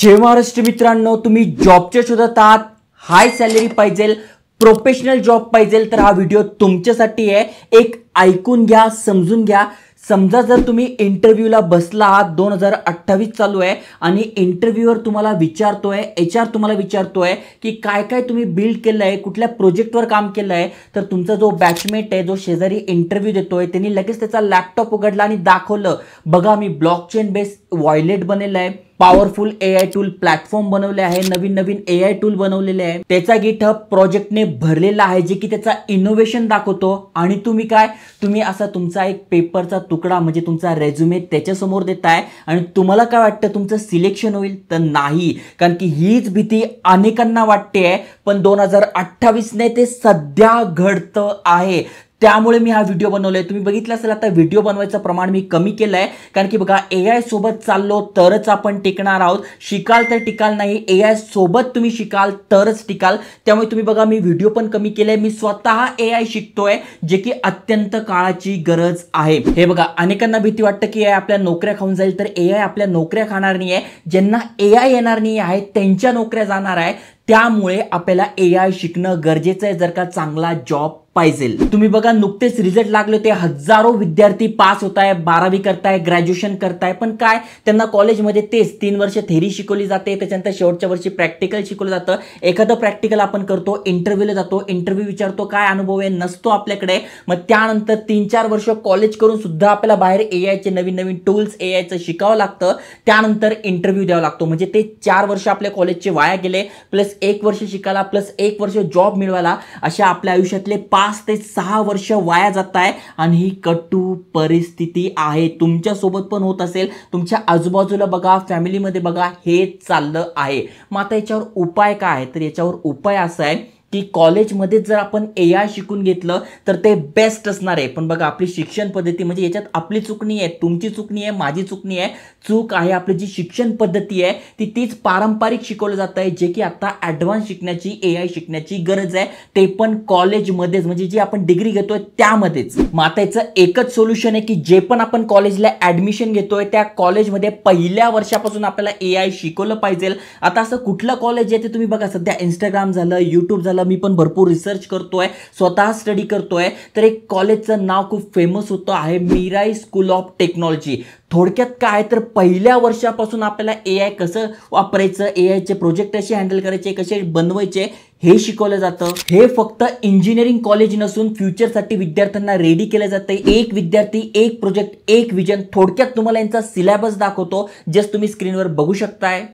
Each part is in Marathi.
जय महाराष्ट्र मित्रांनो, तुम्ही जॉबच्या शोधात आहात, हाय सॅलरी पाहिजे, प्रोफेशनल जॉब पाहिजे तर हा व्हिडिओ तुमच्यासाठी आहे। एक ऐकून घ्या, समजून घ्या। समजा जर तुम्ही इंटरव्ह्यूला बसला आहात, 2028 चालू आहे आणि इंटरव्ह्यूअर तुम्हाला विचारतोय, एचआर तुम्हाला विचारतोय की काय काय तुम्ही बिल्ड केलं आहे, कुठल्या प्रोजेक्टवर काम केलं आहे, तर तुमचा जो बॅचमेट आहे, जो शेजारी इंटरव्ह्यू देतोय, त्यांनी लगेच त्याचा लॅपटॉप उघडला आणि दाखवलं, बघा मी ब्लॉकचेन बेस वॉयलेट बनवलं आहे, पॉवरफुल एआय टूल प्लॅटफॉर्म बनवले आहे, नवीन नवीन एआय टूल बनवलेले आहे, त्याचा गिटहब प्रोजेक्टने भरलेला आहे, जे की त्याचा इनोव्हेशन दाखवतो। आणि तुम्ही असा तुमचा एक पेपरचा तुकडा म्हणजे तुमचा रेझ्युमे त्याच्या समोर देताय आणि तुम्हाला काय वाटतं तुमचं सिलेक्शन होईल? तर नाही, कारण की हीच भीती अनेकांना वाटते, पण 2028 ने ते सध्या घडतं आहे। त्यामुळे मी हा व्हिडिओ बनवलाय। तुम्ही बघितलं असेल आता व्हिडिओ बनवायचं प्रमाण मी कमी केलंय, कारण की बघा एआय सोबत चाललो तरच आपण टिकणार आहोत, शिकाल तर टिकाल नाही, एआय सोबत तुम्ही शिकाल तरच टिकाल। त्यामुळे तुम्ही बघा मी व्हिडिओ पण कमी केले, मी स्वतः एआय शिकतोय, जे की अत्यंत काळाची गरज आहे। हे बघा अनेकांना भीती वाटतं की एआय आपल्या नोकऱ्या खाऊन जाईल, तर एआय आपल्या नोकऱ्या खाणार नाहीये, ज्यांना एआय येणार नाही आहे त्यांच्या नोकऱ्या जाणार आहे। त्यामुळे आपल्याला एआय शिकणं गरजेचं आहे जर का चांगला जॉब पाहिजे। तुम्ही बघा नुकतेच रिझल्ट लागले होते, हजारो विद्यार्थी पास होत आहे, 12वी करताय, ग्रॅज्युएशन करताय, पण काय त्यांना कॉलेजमध्ये तेच 3 वर्ष थेरी शिकवली जाते, त्याच्यानंतर शेवटच्या वर्षी प्रॅक्टिकल शिकवलं जातं। एखादं प्रॅक्टिकल आपण करतो, इंटरव्ह्यूला जातो, इंटरव्ह्यू विचारतो काय अनुभव आहे, नसतो आपल्याकडे, मग त्यानंतर 3-4 वर्ष कॉलेज करून सुद्धा आपल्याला बाहेर एआयचे नवीन नवीन टूल्स एआयचं शिकावं लागतं, त्यानंतर इंटरव्ह्यू द्यावा लागतो। म्हणजे ते 4 वर्ष आपल्या कॉलेजचे वाया गेले, प्लस 1 वर्ष शिकायला, प्लस 1 वर्ष जॉब मिळवायला, अशा आपल्या आयुष्यातले 5 ते 6 वर्ष वाया जात आहे। आणि ही कटू परिस्थिती आहे, तुमच्या सोबत पण होत असेल, तुमच्या आजूबाजूला बघा, फॅमिलीमध्ये बघा, हे चाललं आहे। मग आता याच्यावर उपाय काय आहे? तर याच्यावर उपाय असा आहे की कॉलेजमध्ये जर आपण एआय शिकून घेतलं तर ते बेस्ट असणार आहे। पण बघा आपली शिक्षण पद्धती, म्हणजे याच्यात आपली चूक नाही आहे, तुमची चूक नाही आहे, माझी चूक नाही आहे, चूक आहे आपली जी शिक्षण पद्धती आहे तीच पारंपरिक शिकवलं जात आहे, जे की आता ॲडव्हान्स शिकण्याची, एआय शिकण्याची गरज आहे, ते पण कॉलेजमध्येच, म्हणजे जी आपण डिग्री घेतोय त्यामध्येच। मग आता याचं एकच सोल्युशन आहे की जे पण आपण कॉलेजला ॲडमिशन घेतोय त्या कॉलेजमध्ये पहिल्या वर्षापासून आपल्याला एआय शिकवलं पाहिजे। आता असं कुठलं कॉलेज आहे ते तुम्ही बघा, सध्या इंस्टाग्राम झालं, यूट्यूब झालं, मी पण भरपूर रिसर्च करतोय, स्वतः स्टडी करतोय, तर एक कॉलेजचं नाव खूप फेमस होतं आहे, मीराई स्कूल ऑफ टेक्नॉलॉजी। थोडक्यात काय तर पहिल्या वर्षापासून आपल्याला एआय कसं वापरायचं, एआयचे प्रोजेक्ट कसे हँडल करायचे, कसे बनवायचे हे शिकवलं जातं। हे फक्त इंजिनिअरिंग कॉलेज नसून फ्युचरसाठी विद्यार्थ्यांना रेडी केलं जातं। एक विद्यार्थी, एक प्रोजेक्ट, एक विजन। थोडक्यात तुम्हाला यांचा सिलेबस दाखवतो, जस्ट तुम्ही स्क्रीनवर बघू शकताय।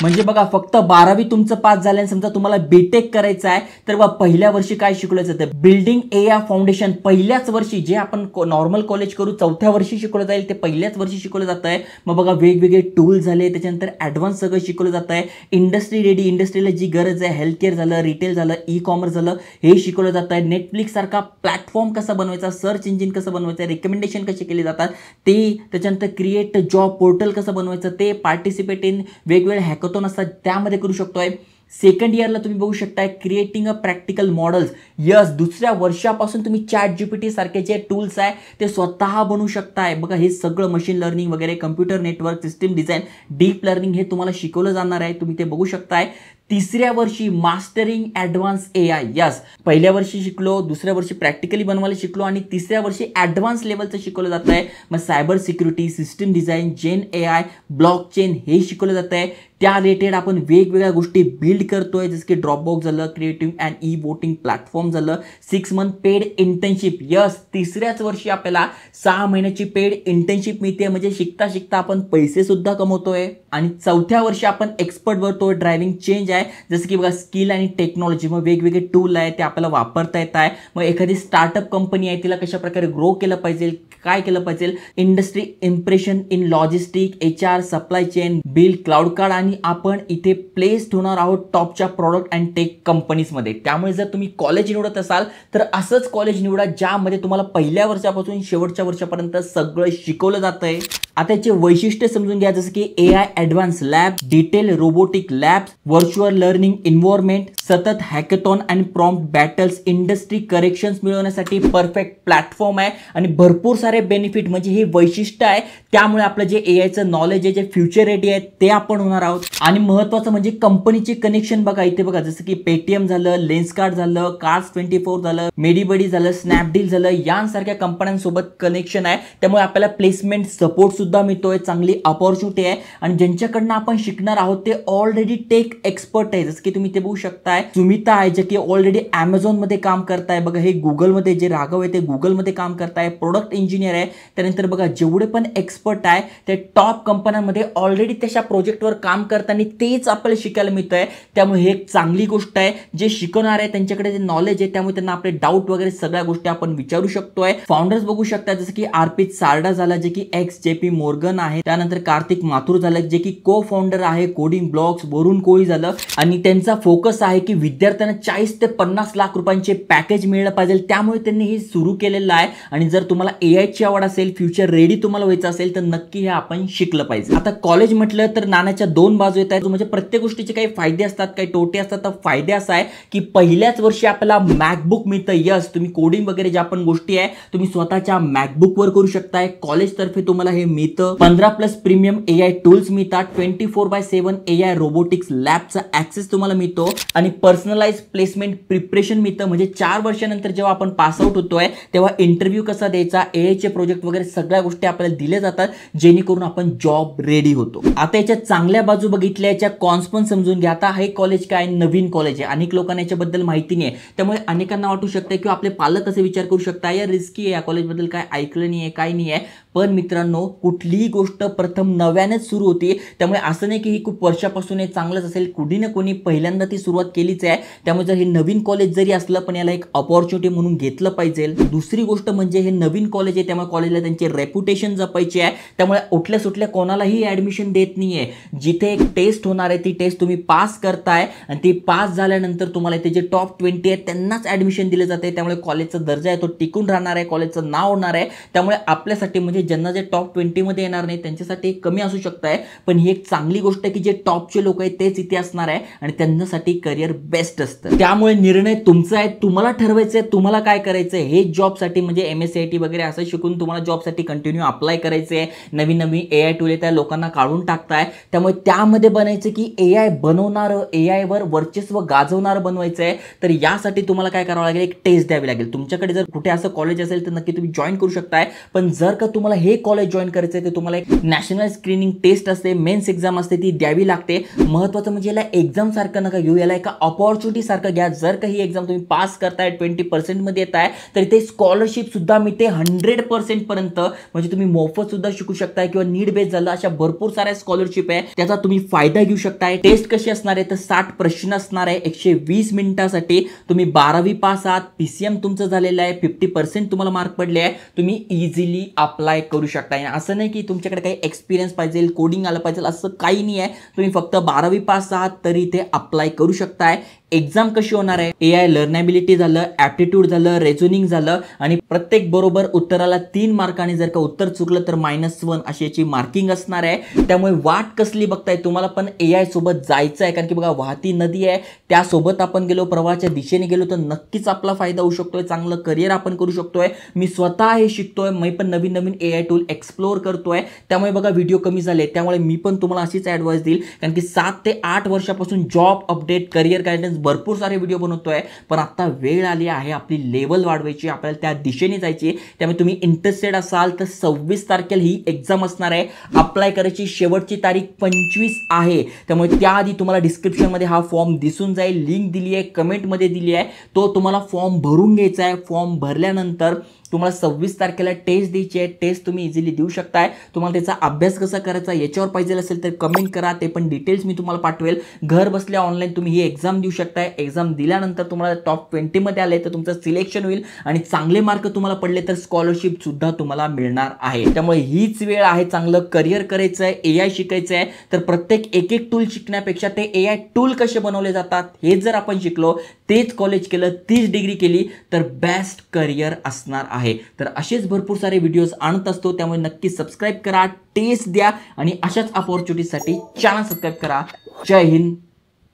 म्हणजे बघा फक्त 12वी तुमचं पास झालं, समजा तुम्हाला बीटेक करायचं आहे, तर बघा पहिल्या वर्षी काय शिकवलं जातं, बिल्डिंग एआय फाउंडेशन पहिल्याच वर्षी, जे आपण नॉर्मल कॉलेज करू 4थ्या वर्षी शिकवलं जाईल ते पहिल्याच वर्षी शिकवलं जातं आहे। मग बघा वेगवेगळे टूल झाले, त्याच्यानंतर ॲडव्हान्स सगळं शिकवलं जातं आहे, इंडस्ट्री रेडी, इंडस्ट्रीला जी गरज आहे, हेल्थ केअर झालं, रिटेल झालं, ई कॉमर्स झालं, हे शिकवलं जातं आहे। नेटफ्लिक्स सारखा प्लॅटफॉर्म कसा बनवायचा, सर्च इंजिन कसं बनवायचं, रिकमेंडेशन कसे केले जातात ते, त्याच्यानंतर क्रिएट जॉब पोर्टल कसं बनवायचं ते, पार्टिसिपेट इन वेगवेगळे हॅकॅथॉन असतात त्यामध्ये करू शकतोय। सेकंड इयरला तुम्ही बघू शकताय creating a practical models, yes, दुसऱ्या वर्षापासून तुम्ही ChatGPT सारखे जे टूल्स आहे ते स्वतः बनवू शकताय। बघा हे सगळं मशीन लर्निंग वगैरे, computer network system design, deep learning हे तुम्हाला शिकवलं जाणार आहे, तुम्ही ते बघू शकताय। तिसऱ्या वर्षी मास्टरिंग ॲडव्हान्स एआय, यस, पहिल्या वर्षी शिकलो, दुसऱ्या वर्षी प्रॅक्टिकली बनवायला शिकलो आणि तिसऱ्या वर्षी ॲडव्हान्स लेवलचं शिकवलं जात आहे। मग सायबर सिक्युरिटी, सिस्टम डिझाईन, जेन एआय, ब्लॉकचेन हे शिकवलं जात आहे। त्या रिलेटेड आपण वेगवेगळ्या गोष्टी बिल्ड करतोय, जसं की ड्रॉपबॉक्स झालं, creative and e voting platform झालं, 6 मंथ पेड इंटर्नशिप, यस, तिसऱ्याच वर्षी आपल्याला 6 महिन्याची पेड इंटर्नशिप मिळते, म्हणजे शिकता शिकता आपण पैसे सुद्धा कमवतोय। आणि 4थ्या वर्षी आपण एक्सपर्ट बनतोय, ड्रायव्हिंग चेंज आहे, जसं की बघा स्किल आणि टेक्नॉलॉजी, मग वेगवेगळे टूल आहे ते आपल्याला वापरता येत आहे। मग एखादी स्टार्टअप कंपनी आहे तिला कशा प्रकारे ग्रो केलं पाहिजे, काय केलं पाहिजे, industry impression in logistic, HR, supply chain, bill, cloud card आणि आणि आपण इथे प्लेस्ड होणार आहोत टॉपच्या प्रॉडक्ट अँड टेक कंपनीजमध्ये. त्यामुळे जर तुम्ही कॉलेज निवडत असाल तर असंच कॉलेज निवडा ज्यामध्ये तुम्हाला पहिल्या वर्षापासून शेवटच्या वर्षापर्यंत सगळं शिकवलं जातंय. आता याचे वैशिष्ट्य समजून घ्या, जसं की AI advance lab, detail robotic labs, virtual learning environment, सतत hackathon and prompt battles, industry corrections मिळवण्यासाठी परफेक्ट प्लॅटफॉर्म आहे आणि भरपूर सारे बेनिफिट म्हणजे हे वैशिष्ट्य आहे. त्यामुळे आपलं जे AIचं नॉलेज आहे, जे फ्युचर रेडी आहे ते आपण होणार आहोत. आणि महत्त्वाचं म्हणजे कंपनीचे कनेक्शन बघा इथे बघा, जसं की पेटीएम झालं, लेन्सकार्ट झालं, कार्स24 झालं, मेडीबडी झालं, स्नॅपडील झालं, यांसारख्या कंपन्यांसोबत कनेक्शन आहे. त्यामुळे आपल्याला प्लेसमेंट सपोर्ट सुद्धा मिळतोय, चांगली अपॉर्च्युनिटी आहे. आणि ज्यांच्याकडनं आपण शिकणार आहोत ते ऑलरेडी टेक एक्सपर्ट आहे. जसं की तुम्ही ते बघू शकताय, सुमिता आहे जे की ऑलरेडी Amazon मध्ये काम करताय. बघा हे गुगलमध्ये जे राघव आहे ते गुगलमध्ये काम करताय, प्रोडक्ट इंजिनियर आहे. त्यानंतर बघा जेवढे पण एक्सपर्ट आहे ते टॉप कंपन्यांमध्ये ऑलरेडी तशा प्रोजेक्टवर काम करताना तेच आपल्याला शिकायला मिळतंय. त्यामुळे हे एक चांगली गोष्ट आहे. जे शिकवणार आहे त्यांच्याकडे जे नॉलेज आहे त्यामुळे त्यांना आपले डाऊट वगैरे सगळ्या गोष्टी आपण विचारू शकतोय. फाउंडर्स बघू शकता, जसं की अर्पित सारडा झाला जे की XJP मोर्गन आहे. त्यानंतर कार्तिक माथुर झालं जे की को फाउंडर आहे कोडिंग ब्लॉक्स. वरुण कोळी झालं आणि त्यांचा फोकस आहे की विद्यार्थ्यांना 40 ते 50 लाख रुपयांचे पॅकेज मिळलं पाहिजे. त्यामुळे त्यांनी हे सुरू केलेलं आहे. आणि जर तुम्हाला AI ची आवड असेल, फ्युचर रेडी तुम्हाला व्हायचं असेल तर नक्की हे आपण शिकलं पाहिजे. आता कॉलेज म्हटलं तर नाण्याच्या दोन बाजू येत आहेत. म्हणजे प्रत्येक गोष्टीचे काही फायदे असतात, काही तोटे असतात. तर फायदे असा आहे की पहिल्याच वर्षी आपल्याला मॅकबुक मिळतं. यस, तुम्ही कोडिंग वगैरे ज्या पण गोष्टी आहे तुम्ही स्वतःच्या मॅकबुक वर करू शकताय. कॉलेज तर्फे तुम्हाला हे मिळतं. 15+ प्रीमियम AI टूल्स मिळतात. 24/7 AI रोबोटिक्स लॅबचा ऍक्सेस तुम्हाला मिळतो आणि पर्सनलाइज प्लेसमेंट प्रिपरेशन मिळतं. म्हणजे 4 वर्षानंतर जेव्हा आपण पास आउट होतोय तेव्हा इंटरव्ह्यू कसा द्यायचा, AI चे प्रोजेक्ट वगैरे सगळ्या गोष्टी आपल्याला दिल्या जातात जेणेकरून आपण जॉब रेडी होतो. आता याच्या चांगल्या बाजू बघितल्या, याच्या कॉन्स पण समजून घ्या. आता हे कॉलेज काय नवीन कॉलेज आहे, अनेक लोकांना याच्याबद्दल माहिती नाही आहे. त्यामुळे अनेकांना वाटू शकतं किंवा आपले पालक असे विचार करू शकता या रिस्की आहे, या कॉलेजबद्दल काय ऐकलं नाही आहे, काय नाही आहे. पण मित्रांनो, कुठलीही गोष्ट प्रथम नव्यानेच सुरू होती. त्यामुळे असं नाही की ही खूप वर्षापासून हे चांगलंच असेल. कुणी ना कोणी पहिल्यांदा ती सुरुवात केलीच आहे. त्यामुळे जर हे नवीन कॉलेज जरी असलं पण याला एक अपॉर्च्युनिटी म्हणून घेतलं पाहिजे. दुसरी गोष्ट म्हणजे हे नवीन कॉलेज आहे त्यामुळे कॉलेजला त्यांचे रेप्युटेशन जपायचे आहे. त्यामुळे उठल्या सुटल्या कोणालाही ऍडमिशन देत नाहीये. जिथे एक टेस्ट होणार आहे ती टेस्ट तुम्ही पास करताय आणि ती पास झाल्यानंतर तुम्हाला ते जे टॉप 20 आहेत त्यांनाच ऍडमिशन दिलं जाते. त्यामुळे कॉलेजचा दर्जा आहे तो टिकून राहणार आहे, कॉलेजचं नाव होणार आहे. त्यामुळे आपल्यासाठी म्हणजे ज्यांना जे टॉप 20 मध्ये येणार नाही त्यांच्यासाठी कमी असू शकताय. पण ही एक चांगली गोष्ट आहे की जे टॉपचे लोक आहेत तेच इथे असणार आहे आणि त्यांच्यासाठी करिअर बेस्ट असतं. त्यामुळे निर्णय तुमचा आहे, तुम्हाला ठरवायचं आहे तुम्हाला काय करायचं आहे. हे जॉबसाठी म्हणजे MSCIT वगैरे असं शिकून तुम्हाला जॉबसाठी कंटिन्यू अप्लाय करायचं आहे. नवीन नवीन AI टूल त्या लोकांना काढून टाकताय. त्यामुळे त्यामध्ये बनायचं की AI बनवणारं, AI वर वर्चस्व गाजवणारं बनवायचं आहे. तर यासाठी तुम्हाला काय करावं लागेल, एक टेस्ट द्यावी लागेल. तुमच्याकडे जर कुठे असं कॉलेज असेल तर नक्की तुम्ही जॉईन करू शकताय. पण जर का तुम्हाला हे कॉलेज जॉईन करायचं आहे तर तुम्हाला एक नॅशनल स्क्रीनिंग टेस्ट असते, मेन्स एक्झाम असते, ती द्यावी लागते. महत्त्वाचं म्हणजे याला एक्झाम सारखं नका घेऊ, याला एका अपॉर्च्युनिटी सारखं घ्या. जर का ही एक्झाम तुम्ही पास करताय 20% मध्ये येताय तर इथे स्कॉलरशिप सुद्धा मिळते 100% पर्यंत. म्हणजे तुम्ही मोफत सुद्धा शिकू शकताय किंवा नीड बेस झालं अशा भरपूर साऱ्या स्कॉलरशिप आहे, त्याचा तुम्ही फायदा घेऊ शकताय. टेस्ट कशी असणार आहे तर 60 प्रश्न असणार आहे 120 मिनिटासाठी. तुम्ही 12वी पास आहात, PCM तुमचं झालेलं आहे, 50% तुम्हाला मार्क पडले आहे, तुम्ही इझिली अप्लाय करू शकताय. असं नाही की तुमच्याकडे काही एक्सपिरियन्स पाहिजे, कोडिंग आलं पाहिजे, असं काही नाही आहे. तुम्ही फक्त 12वी पास आहात तरी इथे अप्लाय करू शकताय. एक्झाम कशी होणार आहे, AI लर्नेबिलिटी झालं, ॲप्टिट्यूड झालं, रेझोनिंग झालं आणि प्रत्येक बरोबर उत्तराला 3 मार्क आणि जर का उत्तर चुकलं तर -1 अशी याची मार्किंग असणार आहे. त्यामुळे वाट कसली बघताय, तुम्हाला पण AI सोबत जायचं आहे. कारण की बघा वाहती नदी आहे, त्यासोबत आपण गेलो, प्रवाहाच्या दिशेने गेलो तर नक्कीच आपला फायदा होऊ शकतोय, चांगलं करिअर आपण करू शकतोय. मी स्वतः हे शिकतोय, मी पण नवीन नवीन AI टूल एक्सप्लोर करतोय. त्यामुळे बघा व्हिडिओ कमी झाले, त्यामुळे मी पण तुम्हाला अशीच ॲडवाइस देईल. कारण की 7 ते 8 वर्षापासून जॉब अपडेट, करिअर गायडन्स भरपूर सारे व्हिडिओ बनवतोय. पण आता वेळ आली आहे आपली लेवल वाढवायची, आपल्याला त्या दिशेने जायची. त्यामुळे तुम्ही इंटरेस्टेड असाल तर 26 तारखेला ही एक्झाम असणार आहे. अप्लाय करायची शेवटची तारीख 25 आहे. त्यामुळे त्याआधी तुम्हाला डिस्क्रिप्शनमध्ये हा फॉर्म दिसून जाईल, लिंक दिली आहे, कमेंटमध्ये दिली आहे, तो तुम्हाला फॉर्म भरून घ्यायचा आहे. फॉर्म भरल्यानंतर तुम्हाला 26 तारखेला टेस्ट द्यायची आहे. टेस्ट तुम्ही इझिली देऊ शकताय. तुम्हाला त्याचा अभ्यास कसा करायचा याच्यावर पाहिजे असेल तर कमेंट करा, ते पण डिटेल्स मी तुम्हाला पाठवेल. घर बसल्या ऑनलाईन तुम्ही ही एक्झाम देऊ शकता. शकताय. एक्झाम दिल्यानंतर तुम्हाला टॉप 20 मध्ये आले तर तुमचं सिलेक्शन होईल आणि चांगले मार्क तुम्हाला पडले तर स्कॉलरशिप सुद्धा तुम्हाला मिळणार आहे. त्यामुळे हीच वेळ आहे, चांगलं करिअर करायचं आहे, AI शिकायचं आहे. तर प्रत्येक एक टूल शिकण्यापेक्षा ते AI टूल कसे बनवले जातात हे जर आपण शिकलो, तेच कॉलेज केलं, तीच डिग्री केली तर बेस्ट करिअर असणार आहे. तर असेच भरपूर सारे व्हिडिओज आणत असतो, त्यामुळे नक्की सबस्क्राईब करा, टेस्ट द्या आणि अशाच अपॉर्च्युनिटीसाठी चॅनल सबस्क्राईब करा. जय हिंद,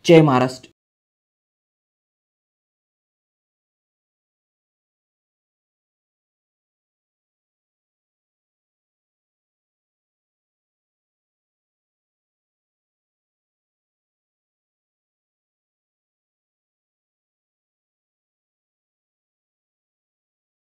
जय महाराष्ट्र.